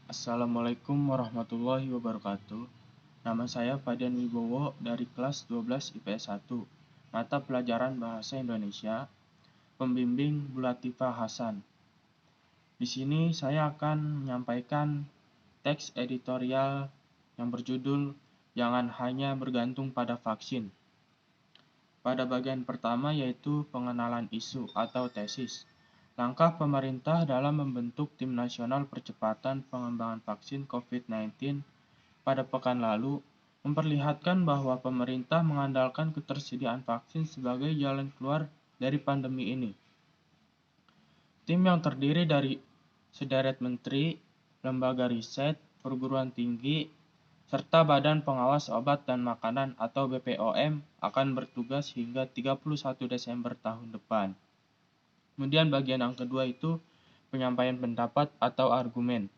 Assalamualaikum warahmatullahi wabarakatuh. Nama saya Fadian Wibowo dari kelas 12 IPS 1, mata pelajaran Bahasa Indonesia, pembimbing Bu Latifah Hasan. Di sini saya akan menyampaikan teks editorial yang berjudul "Jangan Hanya Bergantung pada Vaksin". Pada bagian pertama yaitu pengenalan isu atau tesis. Langkah pemerintah dalam membentuk Tim Nasional Percepatan Pengembangan Vaksin COVID-19 pada pekan lalu memperlihatkan bahwa pemerintah mengandalkan ketersediaan vaksin sebagai jalan keluar dari pandemi ini. Tim yang terdiri dari sederet menteri, lembaga riset, perguruan tinggi, serta Badan Pengawas Obat dan Makanan atau BPOM akan bertugas hingga 31 Desember tahun depan. Kemudian bagian yang kedua itu penyampaian pendapat atau argumen.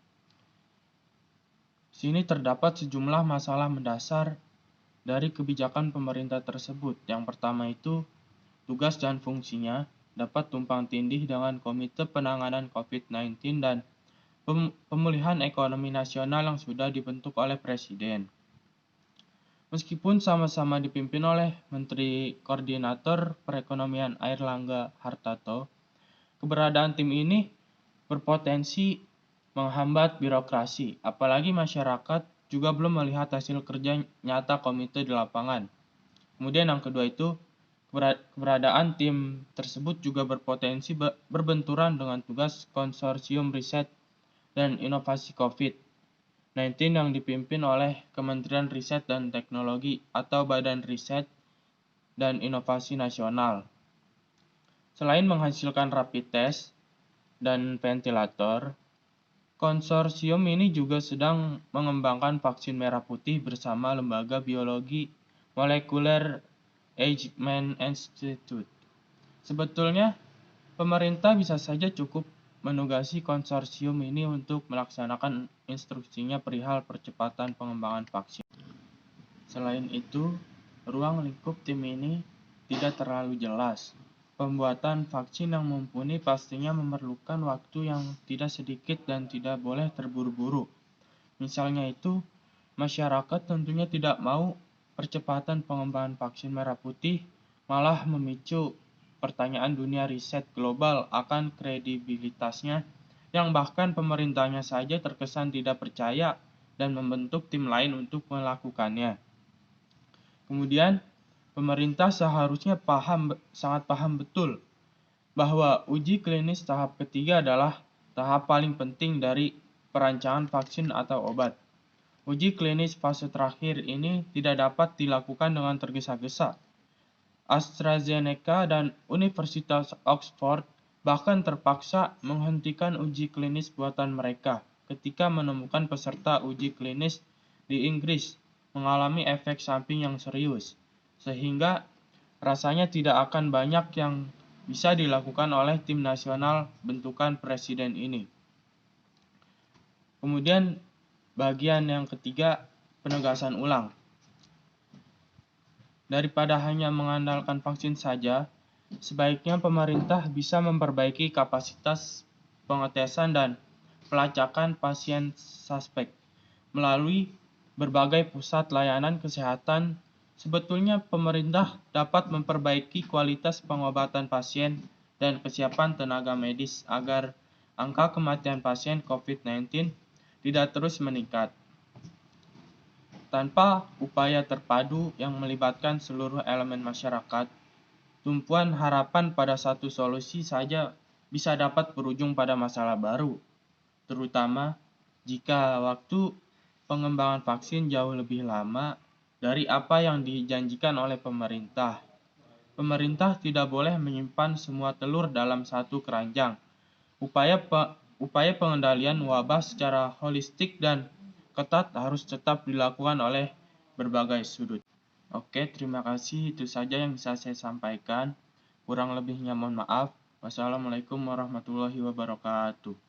Sini terdapat sejumlah masalah mendasar dari kebijakan pemerintah tersebut. Yang pertama itu tugas dan fungsinya dapat tumpang tindih dengan Komite Penanganan COVID-19 dan Pemulihan Ekonomi Nasional yang sudah dibentuk oleh Presiden. Meskipun sama-sama dipimpin oleh Menteri Koordinator Perekonomian Airlangga Hartarto, keberadaan tim ini berpotensi menghambat birokrasi, apalagi masyarakat juga belum melihat hasil kerja nyata komite di lapangan. Kemudian yang kedua itu, keberadaan tim tersebut juga berpotensi berbenturan dengan tugas konsorsium riset dan inovasi COVID-19 yang dipimpin oleh Kementerian Riset dan Teknologi atau Badan Riset dan Inovasi Nasional. Selain menghasilkan rapid test dan ventilator, konsorsium ini juga sedang mengembangkan vaksin merah putih bersama Lembaga Biologi Molekuler Eijkman Institute. Sebetulnya, pemerintah bisa saja cukup menugasi konsorsium ini untuk melaksanakan instruksinya perihal percepatan pengembangan vaksin. Selain itu, ruang lingkup tim ini tidak terlalu jelas. Pembuatan vaksin yang mumpuni pastinya memerlukan waktu yang tidak sedikit dan tidak boleh terburu-buru. Misalnya itu, masyarakat tentunya tidak mau percepatan pengembangan vaksin merah putih malah memicu pertanyaan dunia riset global akan kredibilitasnya yang bahkan pemerintahnya saja terkesan tidak percaya dan membentuk tim lain untuk melakukannya. Kemudian, pemerintah seharusnya sangat paham betul bahwa uji klinis tahap ketiga adalah tahap paling penting dari perancangan vaksin atau obat. Uji klinis fase terakhir ini tidak dapat dilakukan dengan tergesa-gesa. AstraZeneca dan Universitas Oxford bahkan terpaksa menghentikan uji klinis buatan mereka ketika menemukan peserta uji klinis di Inggris mengalami efek samping yang serius, sehingga rasanya tidak akan banyak yang bisa dilakukan oleh tim nasional bentukan presiden ini. Kemudian bagian yang ketiga, penegasan ulang. Daripada hanya mengandalkan vaksin saja, sebaiknya pemerintah bisa memperbaiki kapasitas pengetesan dan pelacakan pasien suspek melalui berbagai pusat layanan kesehatan. Sebetulnya pemerintah dapat memperbaiki kualitas pengobatan pasien dan kesiapan tenaga medis agar angka kematian pasien COVID-19 tidak terus meningkat. Tanpa upaya terpadu yang melibatkan seluruh elemen masyarakat, tumpuan harapan pada satu solusi saja bisa dapat berujung pada masalah baru, terutama jika waktu pengembangan vaksin jauh lebih lama dari apa yang dijanjikan oleh pemerintah. Pemerintah tidak boleh menyimpan semua telur dalam satu keranjang. Upaya pengendalian wabah secara holistik dan ketat harus tetap dilakukan oleh berbagai sudut. Oke, terima kasih. Itu saja yang bisa saya sampaikan. Kurang lebihnya mohon maaf. Wassalamualaikum warahmatullahi wabarakatuh.